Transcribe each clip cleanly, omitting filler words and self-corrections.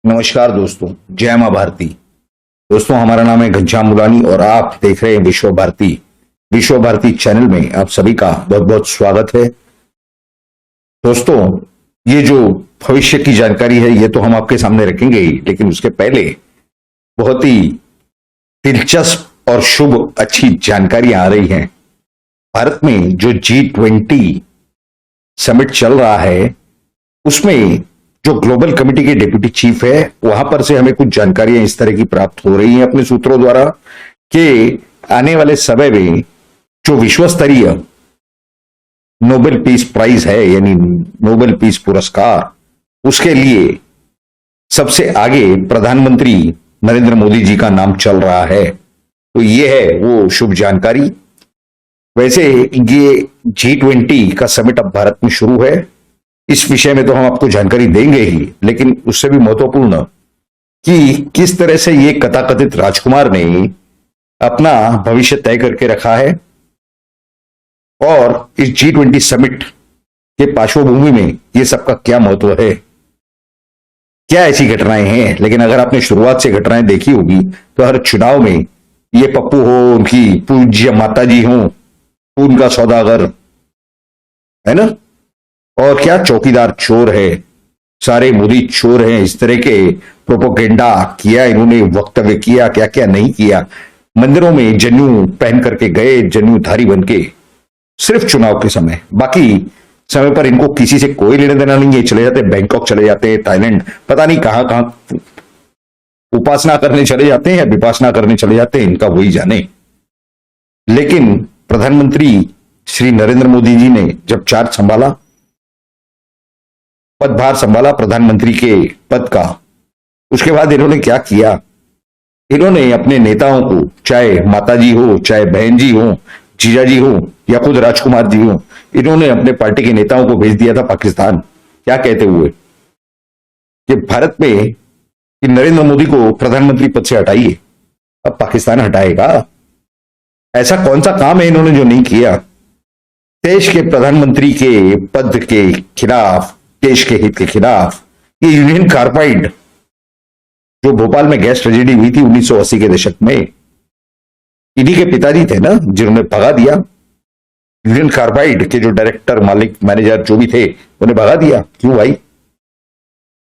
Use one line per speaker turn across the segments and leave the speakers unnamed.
नमस्कार दोस्तों, जय मां भारती। दोस्तों, हमारा नाम है घनश्याम मुलानी और आप देख रहे हैं विश्व भारती चैनल में आप सभी का बहुत बहुत स्वागत है। दोस्तों, ये जो भविष्य की जानकारी है ये तो हम आपके सामने रखेंगे ही, लेकिन उसके पहले बहुत ही दिलचस्प और शुभ अच्छी जानकारियां आ रही हैं। भारत में जो G20 समिट चल रहा है उसमें जो ग्लोबल कमिटी के डिप्टी चीफ है वहां पर से हमें कुछ जानकारियां इस तरह की प्राप्त हो रही हैं अपने सूत्रों द्वारा कि आने वाले समय में जो विश्व स्तरीय नोबेल पीस प्राइज है यानी नोबेल पीस पुरस्कार, उसके लिए सबसे आगे प्रधानमंत्री नरेंद्र मोदी जी का नाम चल रहा है। तो ये है वो शुभ जानकारी। वैसे ये G20 का समिट अब भारत में शुरू है, इस विषय में तो हम आपको जानकारी देंगे ही, लेकिन उससे भी महत्वपूर्ण कि किस तरह से ये कथाकथित राजकुमार ने अपना भविष्य तय करके रखा है और इस G20 समिट के पार्श्वभूमि में ये सबका क्या महत्व है, क्या ऐसी घटनाएं हैं। लेकिन अगर आपने शुरुआत से घटनाएं देखी होगी तो हर चुनाव में ये पप्पू हो, उनकी पूज्य माता जी हो, उनका सौदागर है ना, और क्या चौकीदार चोर है, सारे मोदी चोर हैं, इस तरह के प्रोपोगेंडा किया इन्होंने, वक्तव्य किया, क्या क्या नहीं किया। मंदिरों में जनेऊ पहन करके गए, जनेऊधारी बन के, सिर्फ चुनाव के समय, बाकी समय पर इनको किसी से कोई लेना देना नहीं है। चले जाते बैंकॉक, चले जाते हैं थाईलैंड, पता नहीं कहां कहां उपासना करने चले जाते हैं या विपासना करने चले जाते हैं, इनका वही जाने। लेकिन प्रधानमंत्री श्री नरेंद्र मोदी जी ने जब चार्ज संभाला, पदभार संभाला प्रधानमंत्री के पद का, उसके बाद इन्होंने क्या किया, इन्होंने अपने नेताओं को, चाहे माता जी हो, चाहे बहन जी हो, जीजा जी हो या खुद राजकुमार जी हो, इन्होंने अपने पार्टी के नेताओं को भेज दिया था पाकिस्तान। क्या कहते हुए कि भारत में कि नरेंद्र मोदी को प्रधानमंत्री पद से हटाइए। अब पाकिस्तान हटाएगा? ऐसा कौन सा काम है इन्होंने जो नहीं किया। देश के प्रधानमंत्री के पद के खिलाफ, देश के हित के खिलाफ, ये यूनियन कार्बाइड जो भोपाल में गैस ट्रेजेडी हुई थी 1980 के दशक में, इन्हीं के पिताजी थे ना जिन्होंने भगा दिया। यूनियन कार्बाइड के जो डायरेक्टर, मालिक, मैनेजर जो भी थे, उन्हें भगा दिया। क्यों भाई?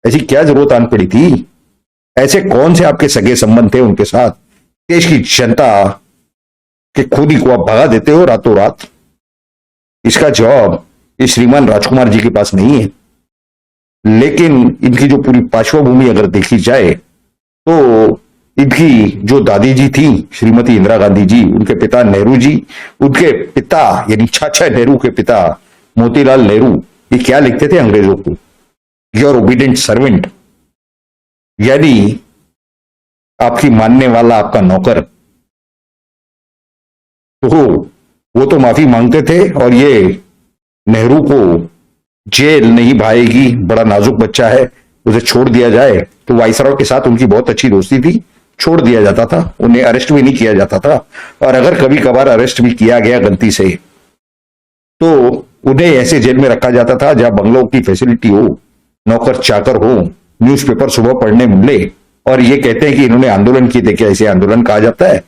ऐसी क्या जरूरत आन पड़ी थी? ऐसे कौन से आपके सगे संबंध थे उनके साथ? देश की जनता के खूनी को आप भगा देते हो रातों रात। इसका जवाब इस श्रीमान राजकुमार जी के पास नहीं है। लेकिन इनकी जो पूरी पार्श्वभूमि अगर देखी जाए तो इनकी जो दादी जी थी श्रीमती इंदिरा गांधी जी, उनके पिता नेहरू जी, उनके पिता यानी चाचा नेहरू के पिता मोतीलाल नेहरू, ये क्या लिखते थे अंग्रेजों को? योर ओबीडिएंट सर्वेंट, यानी आपकी मानने वाला आपका नौकर। तो वो तो माफी मांगते थे और ये नेहरू को जेल नहीं भाएगी, बड़ा नाजुक बच्चा है, उसे छोड़ दिया जाए। तो वाइसरॉय के साथ उनकी बहुत अच्छी दोस्ती थी, छोड़ दिया जाता था, उन्हें अरेस्ट भी नहीं किया जाता था। और अगर कभी कभार अरेस्ट भी किया गया गलती से तो उन्हें ऐसे जेल में रखा जाता था जहां बंगलों की फैसिलिटी हो, नौकर चाकर हो, न्यूज़पेपर सुबह पढ़ने मिले। और ये कहते हैं कि इन्होंने आंदोलन किए थे। क्या इसे आंदोलन कहा जाता है?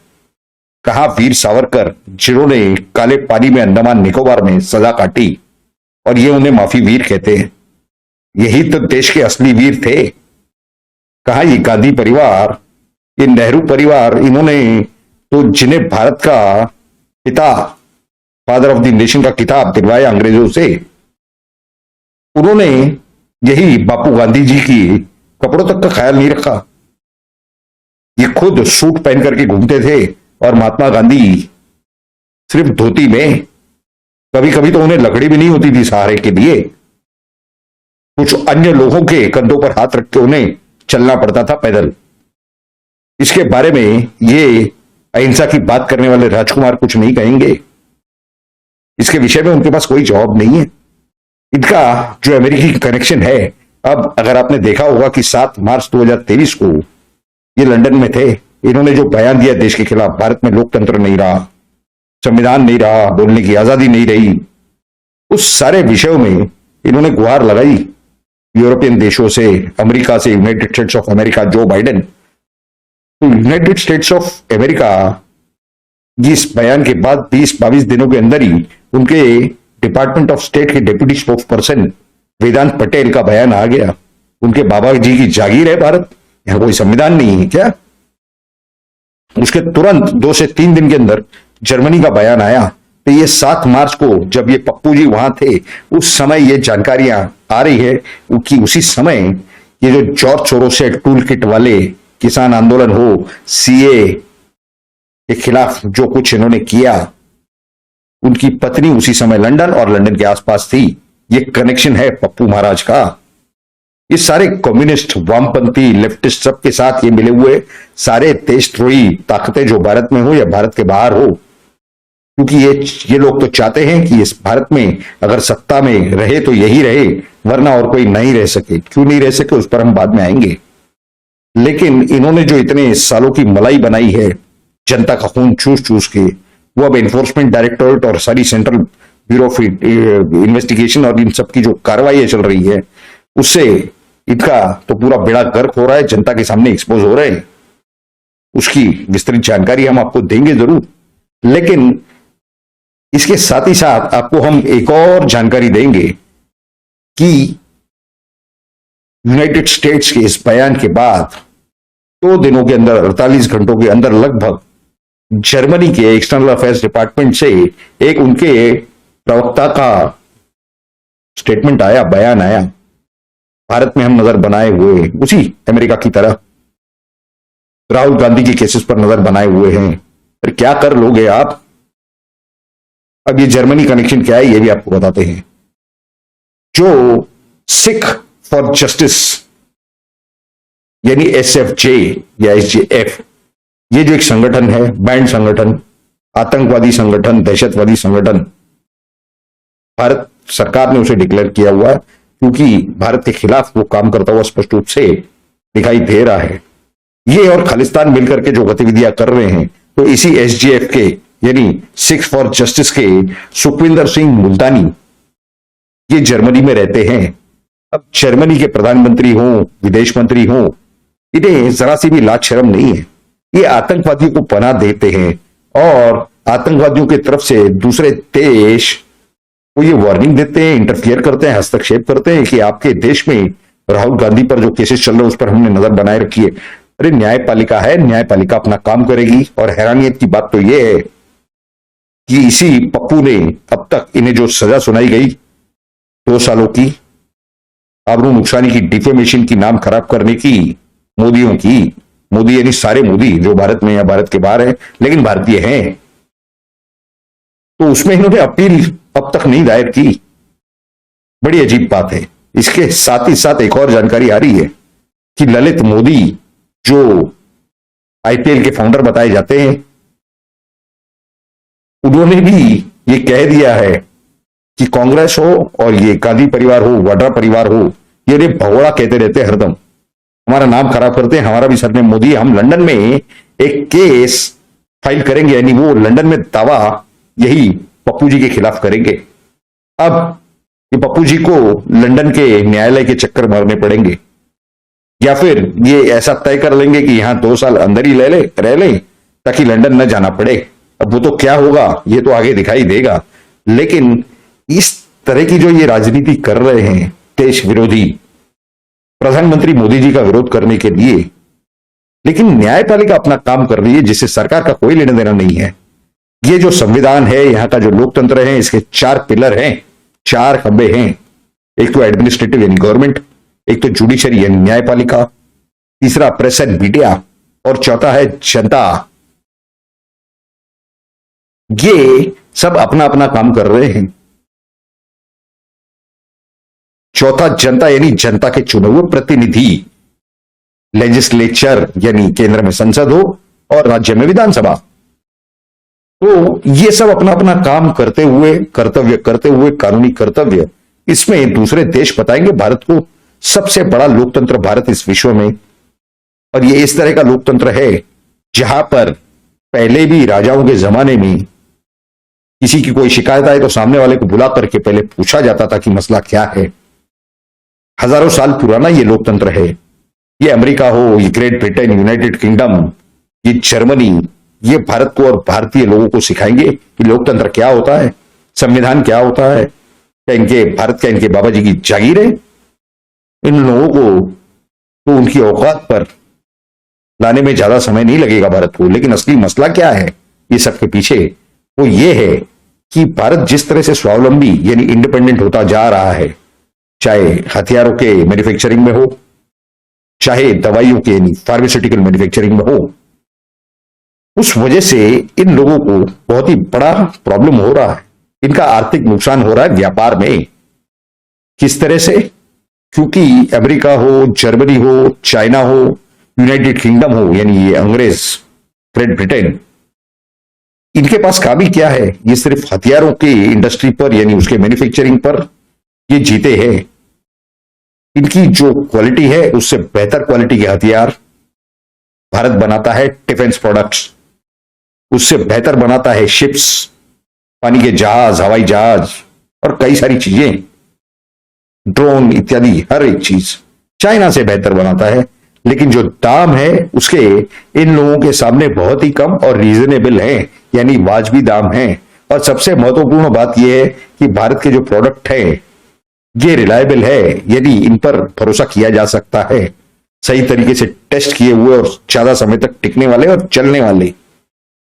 कहा वीर सावरकर, जिन्होंने काले पानी में अंडमान निकोबार में सजा काटी, और ये उन्हें माफी वीर कहते हैं। यही तो देश के असली वीर थे। कहा ये गांधी परिवार, ये नेहरू परिवार, इन्होंने तो जिन्हें भारत का पिता, फादर ऑफ द नेशन का किताब दिलवाया अंग्रेजों से, उन्होंने यही बापू गांधी जी की कपड़ों तक का ख्याल नहीं रखा। ये खुद सूट पहन करके घूमते थे और महात्मा गांधी सिर्फ धोती में। कभी कभी तो उन्हें लकड़ी भी नहीं होती थी सहारे के लिए, कुछ अन्य लोगों के कंधों पर हाथ रख के उन्हें चलना पड़ता था पैदल। इसके बारे में ये अहिंसा की बात करने वाले राजकुमार कुछ नहीं कहेंगे। इसके विषय में उनके पास कोई जवाब नहीं है। इनका जो अमेरिकी कनेक्शन है, अब अगर आपने देखा होगा कि 7 मार्च 2023 को ये लंदन में थे, इन्होंने जो बयान दिया देश के खिलाफ, भारत में लोकतंत्र नहीं रहा, संविधान नहीं रहा, बोलने की आजादी नहीं रही, उस सारे विषयों में इन्होंने गुहार लगाई यूरोपियन देशों से, अमेरिका से, United states of America, Joe Biden. तो यूनाइटेड स्टेट्स ऑफ अमेरिका इस बयान के बाद 20-22 दिनों के अंदर ही उनके डिपार्टमेंट ऑफ स्टेट के डिप्टी स्पोक्स पर्सन वेदांत पटेल का बयान आ गया। उनके बाबा जी की जागीर है भारत, यहां कोई संविधान नहीं है क्या? उसके तुरंत 2 से 3 दिन के अंदर जर्मनी का बयान आया। तो ये 7 मार्च को जब ये पप्पू जी वहां थे, उस समय ये जानकारियां आ रही है कि उसी समय ये जो जॉर्ज सोरोस से टूल किट वाले किसान आंदोलन हो, सीए के खिलाफ जो कुछ इन्होंने किया, उनकी पत्नी उसी समय लंदन और लंदन के आसपास थी। ये कनेक्शन है पप्पू महाराज का। ये सारे कम्युनिस्ट, वामपंथी, लेफ्टिस्ट सबके साथ ये मिले हुए सारे देशद्रोही ताकतें जो भारत में हो या भारत के बाहर हो, क्योंकि ये लोग तो चाहते हैं कि इस भारत में अगर सत्ता में रहे तो यही रहे, वरना और कोई नहीं रह सके। क्यों नहीं रह सके उस पर हम बाद में आएंगे। लेकिन इन्होंने जो इतने सालों की मलाई बनाई है जनता का खून चूस चूस के, वो अब एनफोर्समेंट डायरेक्टोरेट और सारी सेंट्रल ब्यूरो ऑफ इन्वेस्टिगेशन और इन सबकी जो कार्रवाई चल रही है, उससे इनका तो पूरा बेड़ा गर्क हो रहा है, जनता के सामने एक्सपोज हो रहे हैं। उसकी विस्तृत जानकारी हम आपको देंगे जरूर, लेकिन इसके साथ ही साथ आपको हम एक और जानकारी देंगे कि यूनाइटेड स्टेट्स के इस बयान के बाद 2 दिनों के अंदर, 48 घंटों के अंदर लगभग जर्मनी के एक्सटर्नल अफेयर्स डिपार्टमेंट से एक उनके प्रवक्ता का स्टेटमेंट आया, बयान आया। भारत में हम नजर बनाए हुए, उसी अमेरिका की तरह राहुल गांधी के केसेस पर नजर बनाए हुए हैं। फिर क्या कर लोगे आप? अब ये जर्मनी कनेक्शन क्या है ये भी आपको बताते हैं। जो सिख फॉर जस्टिस यानी एसएफजे या एसजेएफ, ये जो एक संगठन है, बैंड संगठन, आतंकवादी संगठन, दहशतवादी संगठन, भारत सरकार ने उसे डिक्लेयर किया हुआ, क्योंकि भारत के खिलाफ वो काम करता हुआ स्पष्ट रूप से दिखाई दे रहा है। ये और खालिस्तान मिलकर के जो गतिविधियां कर रहे हैं, तो इसी एसजीएफ के यानी सिख फॉर जस्टिस के सुखविंदर सिंह मुल्तानी ये जर्मनी में रहते हैं। अब जर्मनी के प्रधानमंत्री हो, विदेश मंत्री हो, इन्हें जरा सी भी लाज शर्म नहीं है। ये आतंकवादियों को पनाह देते हैं और आतंकवादियों की तरफ से दूसरे देश को ये वार्निंग देते हैं, इंटरफियर करते हैं, हस्तक्षेप करते हैं कि आपके देश में राहुल गांधी पर जो केसेस चल रहे हैं उस पर हमने नजर बनाए रखी है। अरे न्यायपालिका है, न्यायपालिका अपना काम करेगी। और हैरानियत की बात तो यह है कि इसी पप्पू ने अब तक इन्हें जो सजा सुनाई गई 2 सालों की आबरू नुकसानी की, डिफेमेशन की, नाम खराब करने की, मोदियों की, मोदी यानी सारे मोदी जो भारत में या भारत के बाहर है लेकिन भारतीय हैं, तो उसमें इन्होंने अपील अब तक नहीं दायर की। बड़ी अजीब बात है। इसके साथ ही साथ एक और जानकारी आ रही है कि ललित मोदी जो आईपीएल के फाउंडर बताए जाते हैं, उन्होंने भी ये कह दिया है कि कांग्रेस हो और ये गांधी परिवार हो, वाड्रा परिवार हो, ये भगोड़ा कहते रहते हैं हरदम, हमारा नाम खराब करते हैं, हमारा भी सरनेम मोदी। हम लंदन में एक केस फाइल करेंगे, यानी वो लंदन में दावा यही पप्पू जी के खिलाफ करेंगे। अब ये पप्पू जी को लंदन के न्यायालय के चक्कर मारने पड़ेंगे, या फिर ये ऐसा तय कर लेंगे कि यहां 2 साल अंदर ही रह ले ताकि लंदन न जाना पड़े। अब वो तो क्या होगा ये तो आगे दिखाई देगा, लेकिन इस तरह की जो ये राजनीति कर रहे हैं देश विरोधी, प्रधानमंत्री मोदी जी का विरोध करने के लिए, लेकिन न्यायपालिका अपना काम कर रही है जिससे सरकार का कोई लेना देना नहीं है। ये जो संविधान है, यहां का जो लोकतंत्र है, इसके 4 पिलर हैं, 4 खंबे हैं। एक तो एडमिनिस्ट्रेटिव यानी गवर्नमेंट, एक तो जुडिशरी यानी न्यायपालिका, तीसरा प्रेस एंड मीडिया, और चौथा है जनता। ये सब अपना अपना काम कर रहे हैं। चौथा जनता यानी जनता के चुने हुए प्रतिनिधि, लेजिस्लेचर यानी केंद्र में संसद हो और राज्य में विधानसभा। तो ये सब अपना अपना काम करते हुए, कानूनी कर्तव्य, इसमें दूसरे देश बताएंगे भारत को सबसे बड़ा लोकतंत्र भारत इस विश्व में। और ये इस तरह का लोकतंत्र है जहां पर पहले भी राजाओं के जमाने में किसी की कोई शिकायत आए तो सामने वाले को बुला करके पहले पूछा जाता था कि मसला क्या है। हजारों साल पुराना ये लोकतंत्र है। ये अमेरिका हो, ये ग्रेट ब्रिटेन, यूनाइटेड किंगडम, ये जर्मनी, ये भारत को और भारतीय लोगों को सिखाएंगे कि लोकतंत्र क्या होता है, संविधान क्या होता है। क्या इनके भारत क्या इनके बाबा जी की जागीर है? इन लोगों को तो उनकी औकात पर लाने में ज्यादा समय नहीं लगेगा भारत को। लेकिन असली मसला क्या है ये सब के पीछे? वो ये है कि भारत जिस तरह से स्वावलंबी यानी इंडिपेंडेंट होता जा रहा है, चाहे हथियारों के मैन्युफैक्चरिंग में हो, चाहे दवाइयों के यानी फार्मास्यूटिकल मैन्युफैक्चरिंग में हो, उस वजह से इन लोगों को बहुत ही बड़ा प्रॉब्लम हो रहा है। इनका आर्थिक नुकसान हो रहा है व्यापार में। किस तरह से? क्योंकि अमेरिका हो, जर्मनी हो, चाइना हो, यूनाइटेड किंगडम हो यानी ये अंग्रेज, ग्रेट ब्रिटेन, इनके पास काबिल क्या है? ये सिर्फ हथियारों की इंडस्ट्री पर यानी उसके मैन्युफैक्चरिंग पर ये जीते हैं। इनकी जो क्वालिटी है उससे बेहतर क्वालिटी के हथियार भारत बनाता है। डिफेंस प्रोडक्ट्स उससे बेहतर बनाता है, शिप्स, पानी के जहाज, हवाई जहाज और कई सारी चीजें, ड्रोन इत्यादि, हर एक चीज चाइना से बेहतर बनाता है। लेकिन जो दाम है उसके इन लोगों के सामने बहुत ही कम और रीजनेबल है, यानी वाजबी दाम है। और सबसे महत्वपूर्ण बात यह है कि भारत के जो प्रोडक्ट है ये रिलायबल है, यदि इन पर भरोसा किया जा सकता है, सही तरीके से टेस्ट किए हुए और ज्यादा समय तक टिकने वाले और चलने वाले।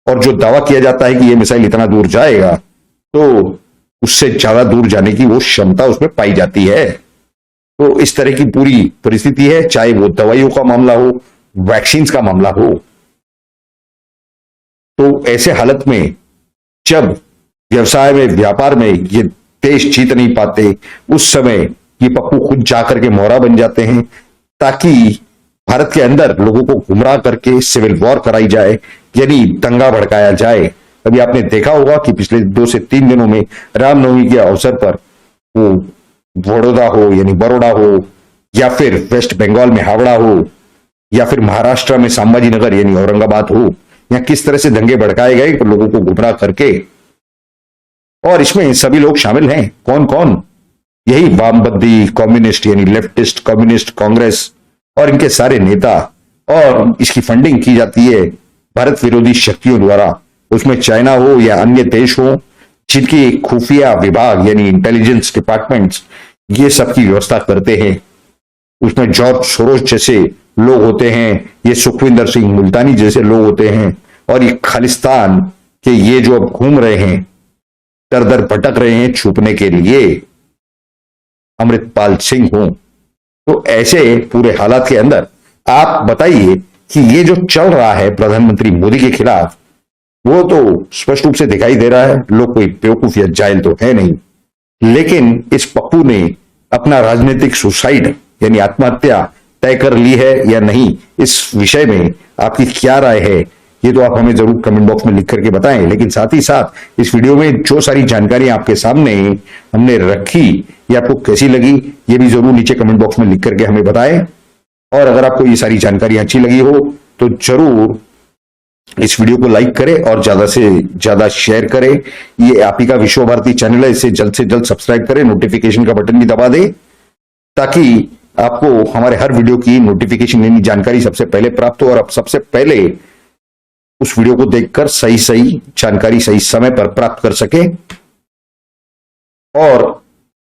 और जो दावा किया जाता है कि ये मिसाइल इतना दूर जाएगा, तो उससे ज्यादा दूर जाने की वो क्षमता उसमें पाई जाती है। तो इस तरह की पूरी परिस्थिति है, चाहे वो दवाइयों का मामला हो, वैक्सीन का मामला हो। तो ऐसे हालत में जब व्यवसाय में, व्यापार में ये देश जीत नहीं पाते, उस समय ये पप्पू खुद जाकर के मोहरा बन जाते हैं ताकि भारत के अंदर लोगों को गुमराह करके सिविल वॉर कराई जाए, यानी दंगा भड़काया जाए। अभी आपने देखा होगा कि पिछले 2 से 3 दिनों में रामनवमी के अवसर पर वो बड़ौदा हो यानी बड़ौदा हो, या फिर वेस्ट बंगाल में हावड़ा हो, या फिर महाराष्ट्र में संभाजी नगर यानी औरंगाबाद हो, या किस तरह से दंगे भड़काए गए लोगों को गुमराह करके। और इसमें सभी लोग शामिल हैं। कौन कौन? यही वामपंथी कम्युनिस्ट यानी लेफ्टिस्ट कम्युनिस्ट, कांग्रेस और इनके सारे नेता। और इसकी फंडिंग की जाती है भारत विरोधी शक्तियों द्वारा। उसमें चाइना हो या अन्य देश हो, जिनकी खुफिया विभाग यानी इंटेलिजेंस डिपार्टमेंट्स ये सब की व्यवस्था करते हैं। उसमें जॉर्ज सोरोस जैसे लोग होते हैं, ये सुखविंदर सिंह मुल्तानी जैसे लोग होते हैं, और ये खालिस्तान के ये जो अब घूम रहे हैं, दर दर भटक रहे हैं छुपने के लिए, अमृतपाल सिंह हो। तो ऐसे पूरे हालात के अंदर आप बताइए कि ये जो चल रहा है प्रधानमंत्री मोदी के खिलाफ, वो तो स्पष्ट रूप से दिखाई दे रहा है। लोग कोई बेवकूफ या जाहिल तो है नहीं, लेकिन इस पप्पू ने अपना राजनीतिक सुसाइड यानी आत्महत्या तय कर ली है या नहीं, इस विषय में आपकी क्या राय है ये तो आप हमें जरूर कमेंट बॉक्स में लिख करके बताएं। लेकिन साथ ही साथ इस वीडियो में जो सारी जानकारी आपके सामने हमने रखी, ये आपको कैसी लगी ये भी जरूर नीचे कमेंट बॉक्स में लिख करके हमें बताएं। और अगर आपको ये सारी जानकारी अच्छी लगी हो तो जरूर इस वीडियो को लाइक करें और ज्यादा से ज्यादा शेयर करें। ये आप ही का विश्व भारती चैनल है, इसे जल्द से जल्द सब्सक्राइब करें, नोटिफिकेशन का बटन भी दबा दें ताकि आपको हमारे हर वीडियो की नोटिफिकेशन यानी जानकारी सबसे पहले प्राप्त हो और आप सबसे पहले उस वीडियो को देखकर सही सही जानकारी सही समय पर प्राप्त कर सके। और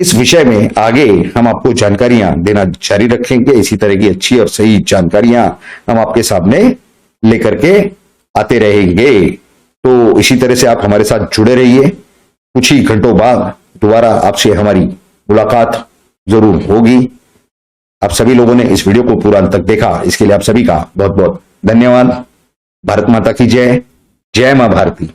इस विषय में आगे हम आपको जानकारियां देना जारी रखेंगे। इसी तरह की अच्छी और सही जानकारियां हम आपके सामने लेकर के आते रहेंगे। तो इसी तरह से आप हमारे साथ जुड़े रहिए। कुछ ही घंटों बाद दोबारा आपसे हमारी मुलाकात जरूर होगी। आप सभी लोगों ने इस वीडियो को पूरा अंत तक देखा, इसके लिए आप सभी का बहुत बहुत धन्यवाद। भारत माता की जय। जय मां भारती।